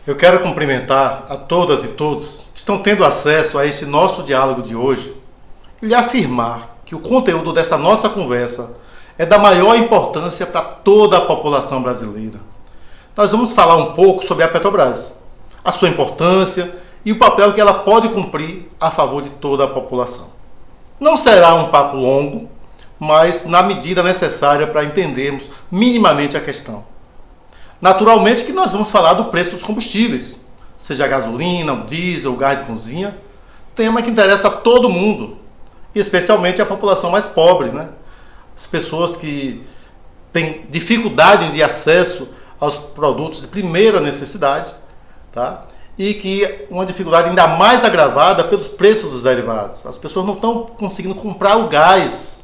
Eu quero cumprimentar a todas e todos que estão tendo acesso a este nosso diálogo de hoje e lhe afirmar que o conteúdo dessa nossa conversa é da maior importância para toda a população brasileira. Nós vamos falar um pouco sobre a Petrobras, a sua importância e o papel que ela pode cumprir a favor de toda a população. Não será um papo longo, mas na medida necessária para entendermos minimamente a questão. Naturalmente que nós vamos falar do preço dos combustíveis, seja a gasolina, o diesel, o gás de cozinha, tema que interessa a todo mundo, e especialmente a população mais pobre, né? As pessoas que têm dificuldade de acesso aos produtos de primeira necessidade, tá? E que uma dificuldade ainda mais agravada pelos preços dos derivados. As pessoas não estão conseguindo comprar o gás,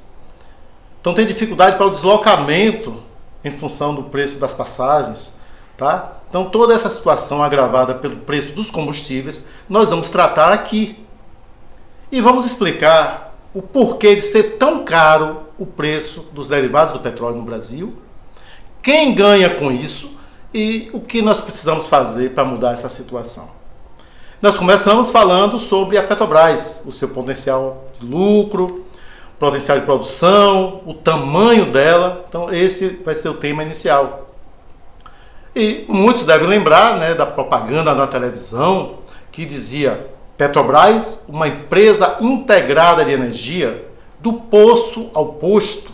então tem dificuldade para o deslocamento em função do preço das passagens, tá? Então toda essa situação agravada pelo preço dos combustíveis, nós vamos tratar aqui. E vamos explicar o porquê de ser tão caro o preço dos derivados do petróleo no Brasil, quem ganha com isso e o que nós precisamos fazer para mudar essa situação. Nós começamos falando sobre a Petrobras, o seu potencial de lucro, potencial de produção, o tamanho dela. Então esse vai ser o tema inicial. E muitos devem lembrar, né, da propaganda na televisão que dizia: Petrobras, uma empresa integrada de energia, do poço ao posto.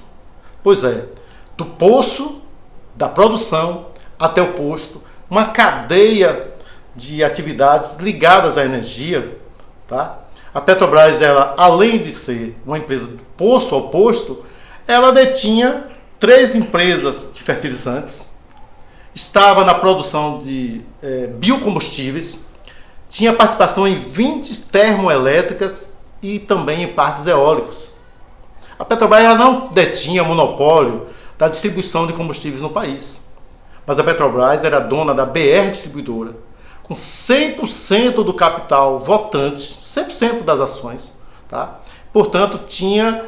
Pois é, do poço da produção até o posto, uma cadeia de atividades ligadas à energia, tá? A Petrobras, ela, além de ser uma empresa do poço ao posto, ela detinha 3 empresas de fertilizantes, estava na produção de biocombustíveis, tinha participação em 20 termoelétricas e também em parques eólicos. A Petrobras, ela não detinha monopólio da distribuição de combustíveis no país, mas a Petrobras era dona da BR Distribuidora, com 100% do capital votante, 100% das ações, tá? Portanto, tinha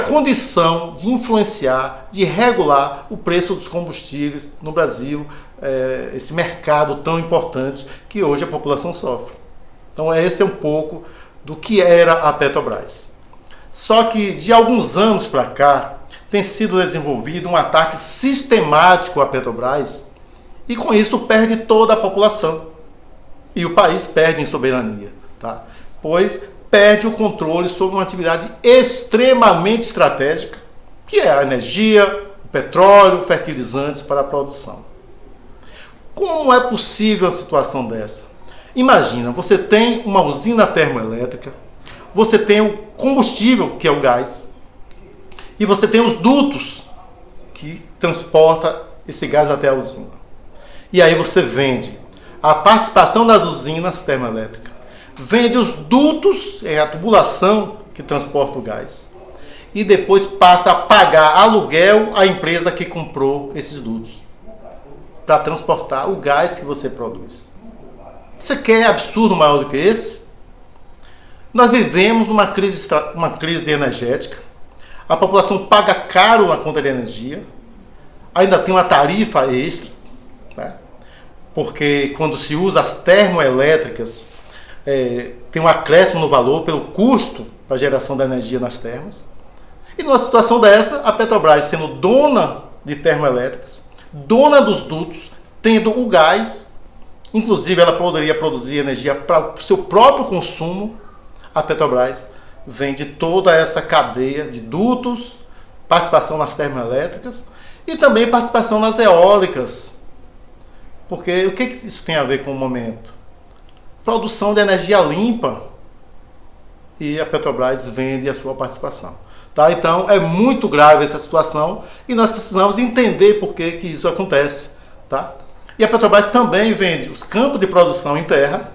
condição de influenciar, de regular o preço dos combustíveis no Brasil, esse mercado tão importante que hoje a população sofre. Então, esse é um pouco do que era a Petrobras. Só que de alguns anos para cá tem sido desenvolvido um ataque sistemático à Petrobras, e com isso perde toda a população. E o país perde em soberania, tá? Pois perde o controle sobre uma atividade extremamente estratégica, que é a energia, o petróleo, fertilizantes para a produção. Como é possível uma situação dessa? Imagina, você tem uma usina termoelétrica, você tem o combustível, que é o gás, e você tem os dutos que transporta esse gás até a usina. E aí você vende a participação das usinas termoelétricas, vende os dutos, a tubulação que transporta o gás, e depois passa a pagar aluguel à empresa que comprou esses dutos para transportar o gás que você produz. Você quer absurdo maior do que esse? Nós vivemos uma crise energética, a população paga caro a conta de energia, ainda tem uma tarifa extra, né? Porque quando se usa as termoelétricas, tem um acréscimo no valor pelo custo da geração da energia nas termas. E numa situação dessa, a Petrobras, sendo dona de termoelétricas, dona dos dutos, tendo o gás, inclusive ela poderia produzir energia para o seu próprio consumo, a Petrobras vende toda essa cadeia de dutos, participação nas termoelétricas e também participação nas eólicas. Porque o que isso tem a ver com o momento? Produção de energia limpa, e a Petrobras vende a sua participação. Tá? Então é muito grave essa situação e nós precisamos entender por que isso acontece. Tá? E a Petrobras também vende os campos de produção em terra,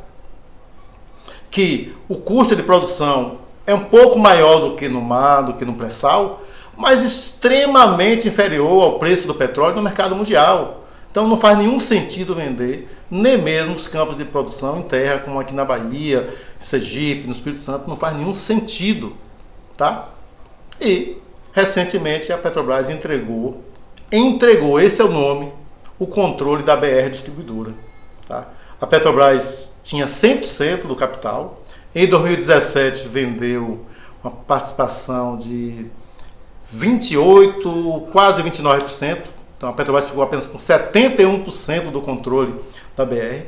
que o custo de produção é um pouco maior do que no mar, do que no pré-sal, mas extremamente inferior ao preço do petróleo no mercado mundial. Então não faz nenhum sentido vender nem mesmo os campos de produção em terra, como aqui na Bahia, Sergipe, no Espírito Santo, não faz nenhum sentido, tá? E recentemente a Petrobras entregou, esse é o nome, o controle da BR Distribuidora. Tá? A Petrobras tinha 100% do capital. Em 2017 vendeu uma participação de 28%, quase 29%. Então a Petrobras ficou apenas com 71% do controle da BR.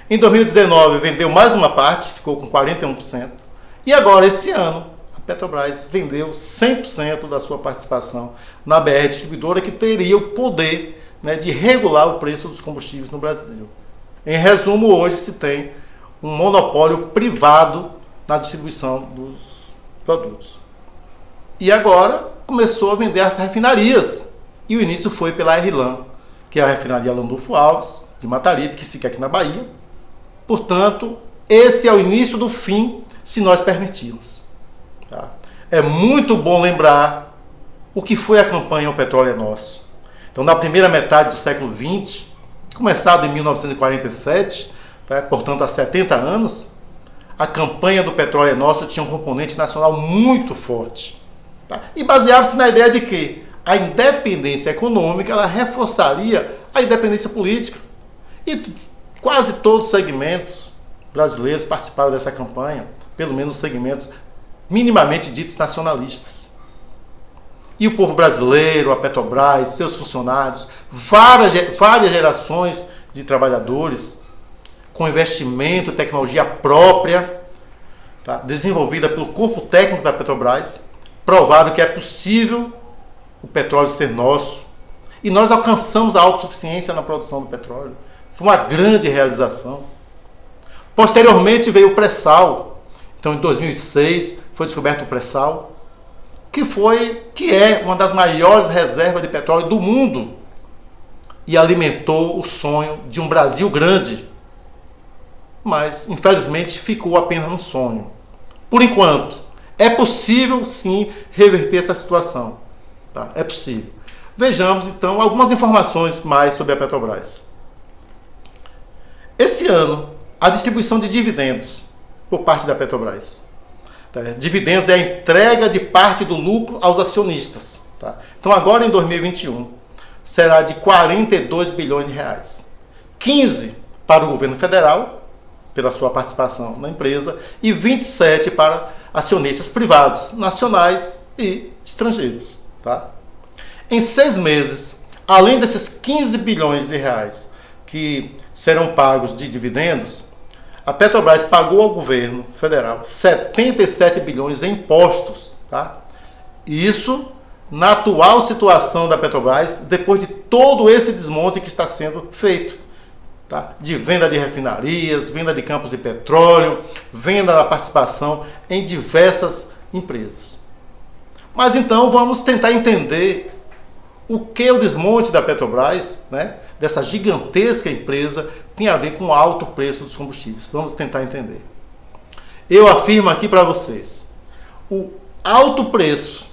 Em 2019 vendeu mais uma parte, ficou com 41%. E agora, esse ano, a Petrobras vendeu 100% da sua participação na BR Distribuidora, que teria o poder, né, de regular o preço dos combustíveis no Brasil. Em resumo, hoje se tem um monopólio privado na distribuição dos produtos. E agora começou a vender as refinarias. E o início foi pela RLAM, que é a refinaria Landulfo Alves, de Mataripe, que fica aqui na Bahia. Portanto, esse é o início do fim, se nós permitirmos. Tá? É muito bom lembrar o que foi a campanha O Petróleo é Nosso. Então, na primeira metade do século XX, começada em 1947, tá? Portanto, há 70 anos, a campanha do Petróleo é Nosso tinha um componente nacional muito forte. Tá? E baseava-se na ideia de que a independência econômica ela reforçaria a independência política. E quase todos os segmentos brasileiros participaram dessa campanha, pelo menos segmentos minimamente ditos nacionalistas. E o povo brasileiro, a Petrobras, seus funcionários, várias gerações de trabalhadores com investimento, tecnologia própria, tá, desenvolvida pelo corpo técnico da Petrobras, provaram que é possível o petróleo ser nosso. E nós alcançamos a autossuficiência na produção do petróleo. Foi uma grande realização. Posteriormente veio o pré-sal. Então, em 2006, foi descoberto o pré-sal, que é uma das maiores reservas de petróleo do mundo e alimentou o sonho de um Brasil grande. Mas, infelizmente, ficou apenas um sonho. Por enquanto, é possível, sim, reverter essa situação. Tá? É possível. Vejamos, então, algumas informações mais sobre a Petrobras. Esse ano, a distribuição de dividendos por parte da Petrobras. Tá? Dividendos é a entrega de parte do lucro aos acionistas. Tá? Então, agora em 2021, será de 42 bilhões de reais. 15 para o governo federal, pela sua participação na empresa, e 27 para acionistas privados, nacionais e estrangeiros. Tá? Em 6 meses, além desses 15 bilhões de reais que serão pagos de dividendos, a Petrobras pagou ao governo federal 77 bilhões em impostos. Tá? Isso na atual situação da Petrobras, depois de todo esse desmonte que está sendo feito. Tá? De venda de refinarias, venda de campos de petróleo, venda da participação em diversas empresas. Mas então vamos tentar entender o que o desmonte da Petrobras, né, dessa gigantesca empresa, tem a ver com o alto preço dos combustíveis. Vamos tentar entender. Eu afirmo aqui para vocês, o alto preço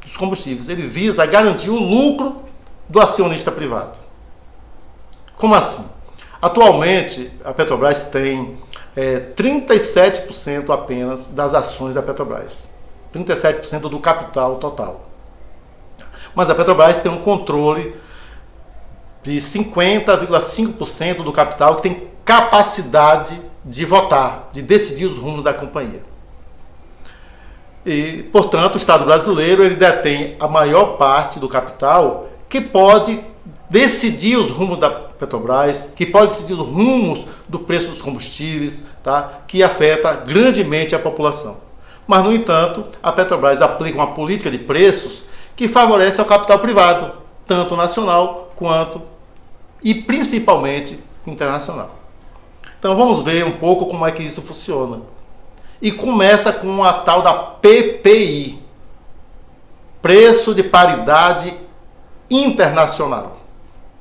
dos combustíveis, ele visa garantir o lucro do acionista privado. Como assim? Atualmente, a Petrobras tem 37% apenas das ações da Petrobras. 37% do capital total. Mas a Petrobras tem um controle de 50,5% do capital que tem capacidade de votar, de decidir os rumos da companhia. E, portanto, o Estado brasileiro ele detém a maior parte do capital que pode decidir os rumos da Petrobras, que pode decidir os rumos do preço dos combustíveis, tá? Que afeta grandemente a população. Mas, no entanto, a Petrobras aplica uma política de preços que favorece ao capital privado, tanto nacional quanto e principalmente internacional. Então vamos ver um pouco como é que isso funciona. E começa com a tal da PPI, Preço de Paridade Internacional.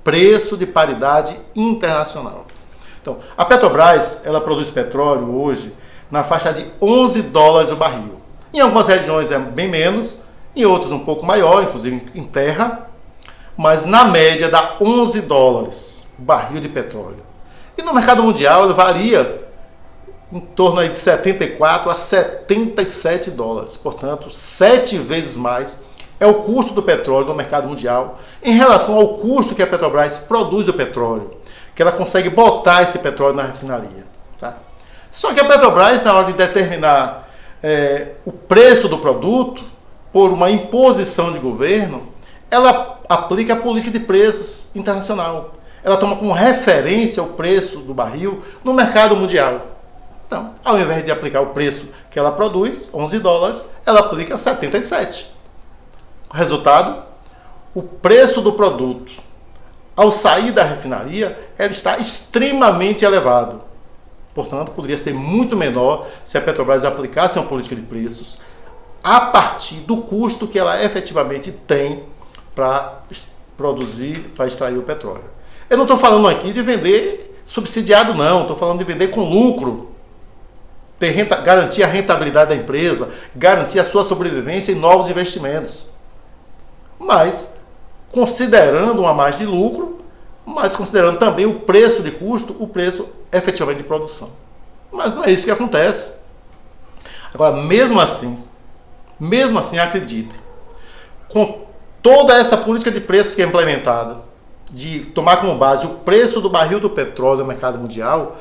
Preço de Paridade Internacional. Então, a Petrobras, ela produz petróleo hoje na faixa de 11 dólares o barril. Em algumas regiões é bem menos, em outras um pouco maior, inclusive em terra, mas na média dá 11 dólares o barril de petróleo. E no mercado mundial ele varia em torno aí de 74 a 77 dólares. Portanto, 7 vezes mais é o custo do petróleo no mercado mundial em relação ao custo que a Petrobras produz o petróleo, que ela consegue botar esse petróleo na refinaria. Tá? Só que a Petrobras, na hora de determinar o preço do produto, por uma imposição de governo, ela aplica a política de preços internacional. Ela toma como referência o preço do barril no mercado mundial. Então, ao invés de aplicar o preço que ela produz, $11, ela aplica 77. Resultado, o preço do produto, ao sair da refinaria, ele está extremamente elevado. Portanto, poderia ser muito menor se a Petrobras aplicasse uma política de preços a partir do custo que ela efetivamente tem para produzir, para extrair o petróleo. Eu não estou falando aqui de vender subsidiado, não. Estou falando de vender com lucro. Garantir a rentabilidade da empresa, garantir a sua sobrevivência e novos investimentos. Mas, considerando uma margem de lucro, mas considerando também o preço de custo, o preço efetivamente de produção. Mas não é isso que acontece. Agora, mesmo assim, acreditem, com toda essa política de preços que é implementada, de tomar como base o preço do barril do petróleo no mercado mundial,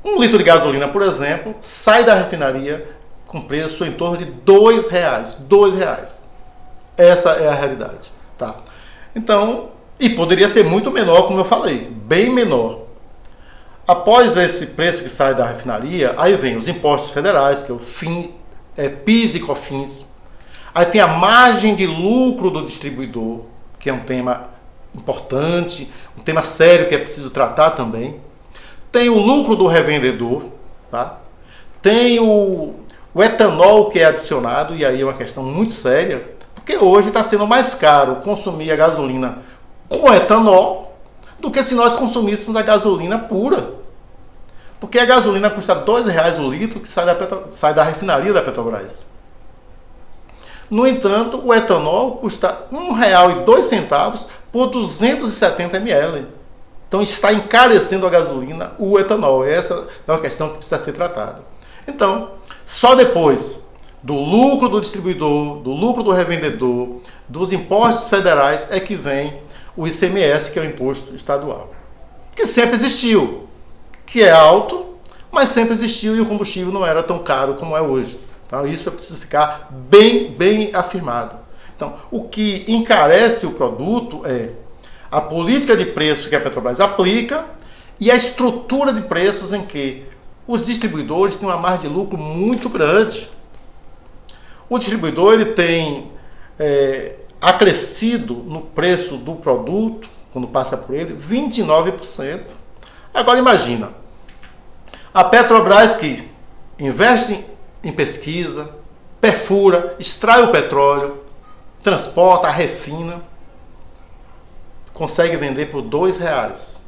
um litro de gasolina, por exemplo, sai da refinaria com preço em torno de R$2. R$2. Essa é a realidade. Tá? Então, e poderia ser muito menor, como eu falei, bem menor. Após esse preço que sai da refinaria, aí vem os impostos federais, que é o PIS e COFINS. Aí tem a margem de lucro do distribuidor, que é um tema importante, um tema sério que é preciso tratar também. Tem o lucro do revendedor, tá? Tem o etanol que é adicionado, e aí é uma questão muito séria, porque hoje está sendo mais caro consumir a gasolina com etanol do que se nós consumíssemos a gasolina pura. Porque a gasolina custa R$2 o litro que sai da refinaria da Petrobras. No entanto, o etanol custa R$1,02 por 270 ml. Então está encarecendo a gasolina, o etanol. Essa é uma questão que precisa ser tratada. Então, só depois do lucro do distribuidor, do lucro do revendedor, dos impostos federais, é que vem o ICMS, que é o imposto estadual. Que sempre existiu, que é alto, mas sempre existiu e o combustível não era tão caro como é hoje. Então, isso é preciso ficar bem afirmado. Então, o que encarece o produto é a política de preço que a Petrobras aplica e a estrutura de preços em que os distribuidores têm uma margem de lucro muito grande. O distribuidor ele tem acrescido no preço do produto, quando passa por ele, 29%. Agora imagina, a Petrobras que investe em pesquisa, perfura, extrai o petróleo, transporta, refina, consegue vender por R$2,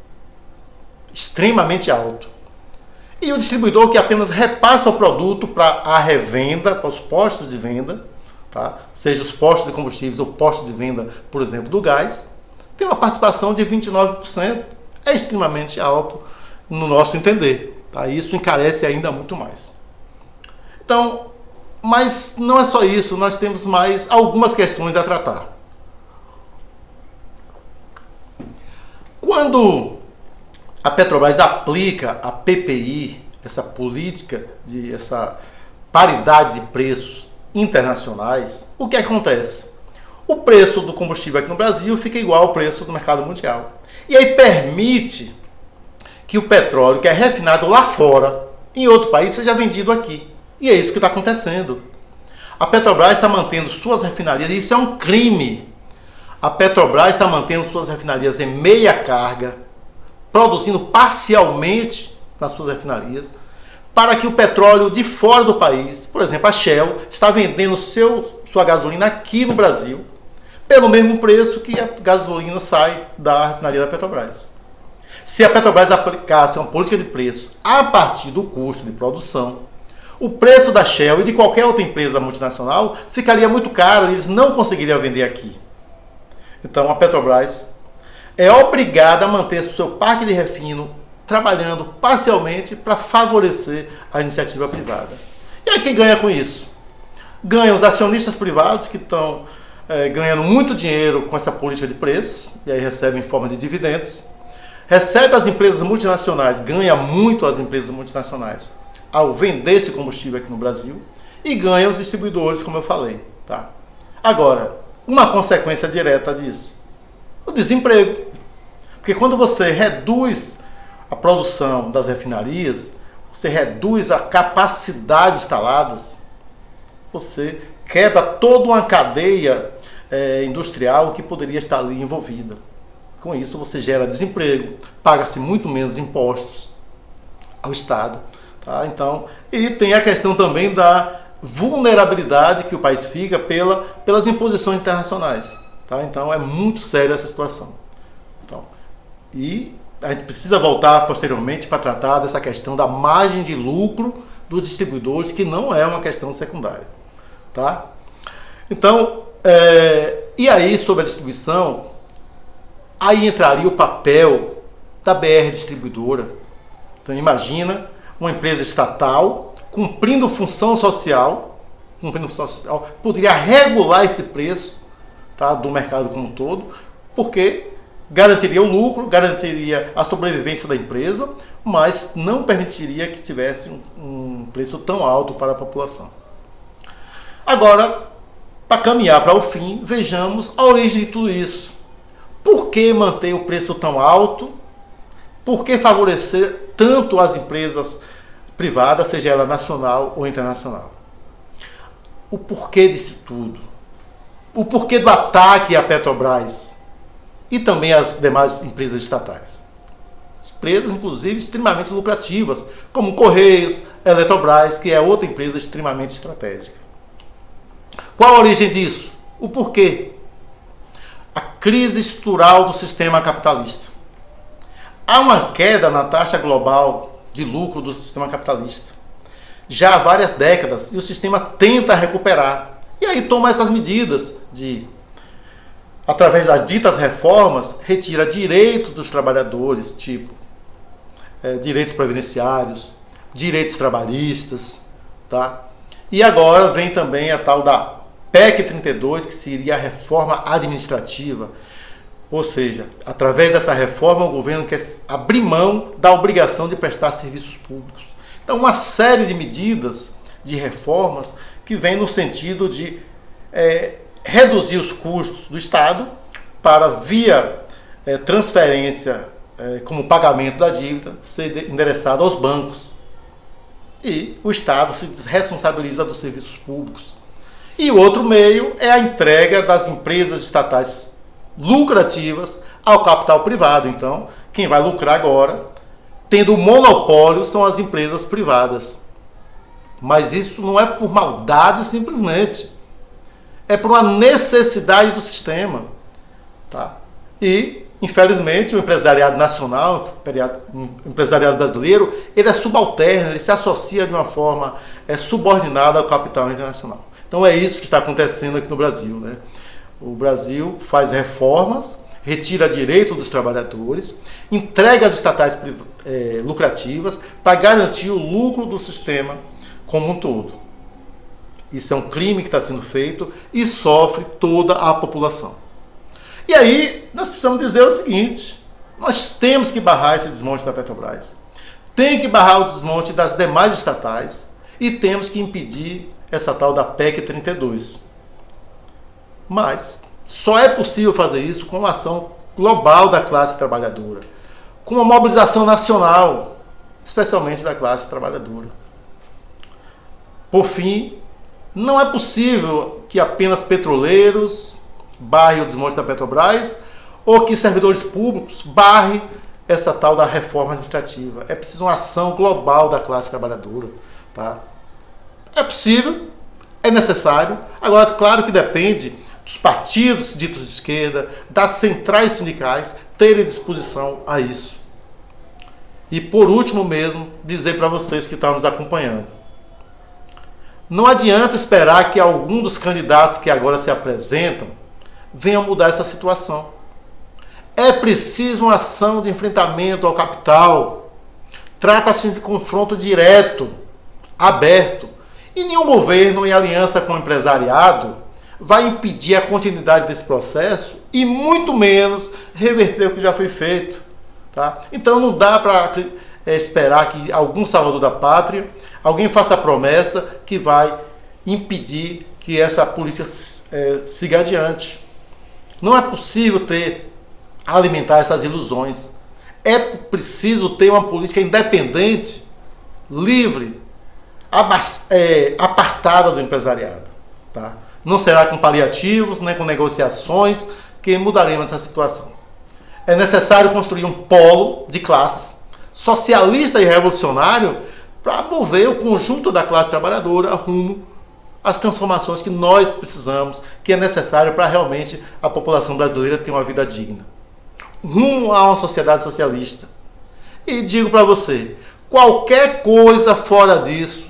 extremamente alto. E o distribuidor que apenas repassa o produto para a revenda, para os postos de venda, tá? Seja os postos de combustíveis ou postos de venda, por exemplo, do gás, tem uma participação de 29%. É extremamente alto no nosso entender. Tá? Isso encarece ainda muito mais. Então, mas não é só isso, nós temos mais algumas questões a tratar. Quando a Petrobras aplica a PPI, essa política essa paridade de preços internacionais, o que acontece? O preço do combustível aqui no Brasil fica igual ao preço do mercado mundial. E aí permite que o petróleo que é refinado lá fora, em outro país, seja vendido aqui. E é isso que está acontecendo. A Petrobras está mantendo suas refinarias, e isso é um crime. A Petrobras está mantendo suas refinarias em meia carga, produzindo parcialmente nas suas refinarias, para que o petróleo de fora do país, por exemplo, a Shell, está vendendo sua gasolina aqui no Brasil, pelo mesmo preço que a gasolina sai da refinaria da Petrobras. Se a Petrobras aplicasse uma política de preços a partir do custo de produção, o preço da Shell e de qualquer outra empresa multinacional ficaria muito caro e eles não conseguiriam vender aqui. Então a Petrobras é obrigada a manter seu parque de refino trabalhando parcialmente para favorecer a iniciativa privada. E aí quem ganha com isso? Ganham os acionistas privados que estão ganhando muito dinheiro com essa política de preços, e aí recebem em forma de dividendos. recebe as empresas multinacionais, ganha muito as empresas multinacionais ao vender esse combustível aqui no Brasil e ganha os distribuidores, como eu falei. Tá? Agora, uma consequência direta disso, o desemprego. Porque quando você reduz a produção das refinarias, você reduz a capacidade instaladas, você quebra toda uma cadeia industrial que poderia estar ali envolvida. Com isso você gera desemprego, paga-se muito menos impostos ao Estado. Tá? Então, e tem a questão também da vulnerabilidade que o país fica pelas imposições internacionais. Tá? Então é muito séria essa situação. Então, e a gente precisa voltar posteriormente para tratar dessa questão da margem de lucro dos distribuidores, que não é uma questão secundária. Tá? Então, e aí sobre a distribuição, aí entraria o papel da BR Distribuidora. Então imagina uma empresa estatal cumprindo função social, poderia regular esse preço, tá, do mercado como um todo, porque garantiria o lucro, garantiria a sobrevivência da empresa, mas não permitiria que tivesse um preço tão alto para a população. Agora, para caminhar para o fim, vejamos a origem de tudo isso. Por que manter o preço tão alto? Por que favorecer tanto as empresas privadas, seja ela nacional ou internacional? O porquê disso tudo? O porquê do ataque à Petrobras e também às demais empresas estatais? Empresas, inclusive, extremamente lucrativas, como Correios, Eletrobras, que é outra empresa extremamente estratégica. Qual a origem disso? O porquê? A crise estrutural do sistema capitalista. Há uma queda na taxa global de lucro do sistema capitalista já há várias décadas, e o sistema tenta recuperar. E aí toma essas medidas de, através das ditas reformas, retira direitos dos trabalhadores, tipo direitos previdenciários, direitos trabalhistas, tá? E agora vem também a tal da PEC 32, que seria a reforma administrativa. Ou seja, através dessa reforma, o governo quer abrir mão da obrigação de prestar serviços públicos. Então, uma série de medidas, de reformas, que vem no sentido de reduzir os custos do Estado para, via transferência, como pagamento da dívida, ser endereçado aos bancos. E o Estado se desresponsabiliza dos serviços públicos. E o outro meio é a entrega das empresas estatais lucrativas ao capital privado. Então, quem vai lucrar agora, tendo o monopólio, são as empresas privadas. Mas isso não é por maldade simplesmente. É por uma necessidade do sistema. Tá? E, infelizmente, o empresariado nacional, o empresariado brasileiro, ele é subalterno, ele se associa de uma forma subordinada ao capital internacional. Então é isso que está acontecendo aqui no Brasil, né? O Brasil faz reformas, retira direito dos trabalhadores, entrega as estatais lucrativas para garantir o lucro do sistema como um todo. Isso é um crime que está sendo feito e sofre toda a população. E aí nós precisamos dizer o seguinte: nós temos que barrar esse desmonte da Petrobras, tem que barrar o desmonte das demais estatais e temos que impedir essa tal da PEC 32. Mas só é possível fazer isso com uma ação global da classe trabalhadora, com uma mobilização nacional, especialmente da classe trabalhadora. Por fim, não é possível que apenas petroleiros barrem o desmonte da Petrobras ou que servidores públicos barrem essa tal da reforma administrativa. É preciso uma ação global da classe trabalhadora. Tá? É possível, é necessário. Agora, claro que depende dos partidos ditos de esquerda, das centrais sindicais, terem disposição a isso. E por último mesmo, dizer para vocês que estão nos acompanhando: não adianta esperar que algum dos candidatos que agora se apresentam venha mudar essa situação. É preciso uma ação de enfrentamento ao capital. Trata-se de confronto direto, aberto. E nenhum governo, em aliança com o empresariado, vai impedir a continuidade desse processo e muito menos reverter o que já foi feito. Tá? Então não dá para esperar que algum salvador da pátria, alguém faça a promessa que vai impedir que essa política siga adiante. Não é possível alimentar essas ilusões. É preciso ter uma política independente, livre, apartada do empresariado. Tá? Não será com paliativos, nem com negociações que mudaremos essa situação. É necessário construir um polo de classe socialista e revolucionário para mover o conjunto da classe trabalhadora rumo às transformações que nós precisamos, que é necessário para realmente a população brasileira ter uma vida digna. Rumo a uma sociedade socialista. E digo para você, qualquer coisa fora disso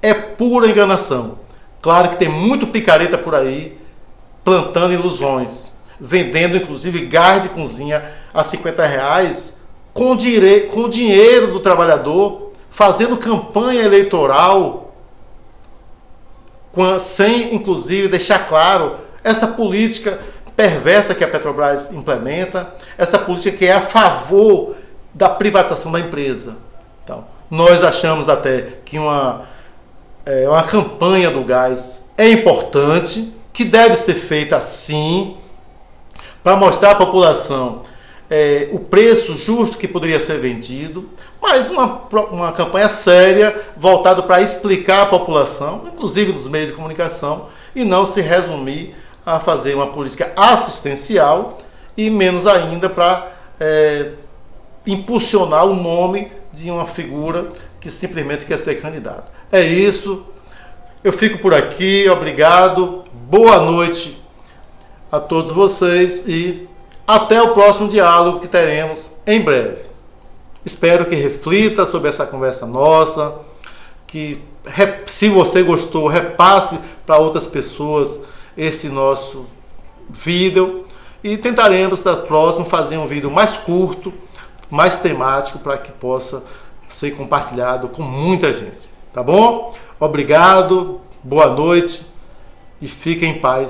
é pura enganação. Claro que tem muito picareta por aí, plantando ilusões, vendendo inclusive gás de cozinha a R$50, com dinheiro do trabalhador, fazendo campanha eleitoral, sem inclusive deixar claro essa política perversa que a Petrobras implementa, essa política que é a favor da privatização da empresa. Então, nós achamos até que uma campanha do gás é importante, que deve ser feita assim, para mostrar à população o preço justo que poderia ser vendido, mas uma campanha séria, voltada para explicar à população, inclusive dos meios de comunicação, e não se resumir a fazer uma política assistencial e menos ainda para impulsionar o nome de uma figura que simplesmente quer ser candidato. É isso, eu fico por aqui, obrigado, boa noite a todos vocês e até o próximo diálogo que teremos em breve. Espero que reflita sobre essa conversa nossa, que se você gostou, repasse para outras pessoas esse nosso vídeo e tentaremos da próxima fazer um vídeo mais curto, mais temático, para que possa ser compartilhado com muita gente, tá bom? Obrigado, boa noite e fiquem em paz.